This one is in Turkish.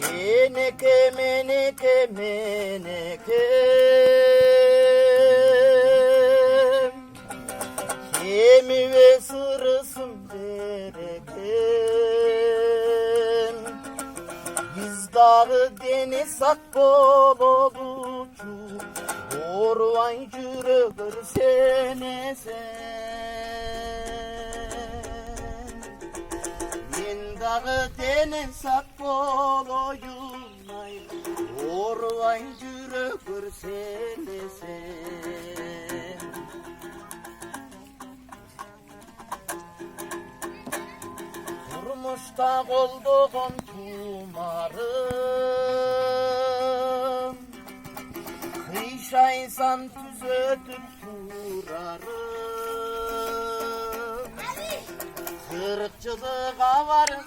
Meneke meneke meneke, kemi ve sırısın berekem. Biz dağı deniz akbol olucu, orvan cürögür sene sen. Bin dağı deniz akbol oyunay, orvan cürögür sene sen. Durmuşta olduğum tumarım, kışaysan tüz ötüp durarım. Kırıkçılığa varın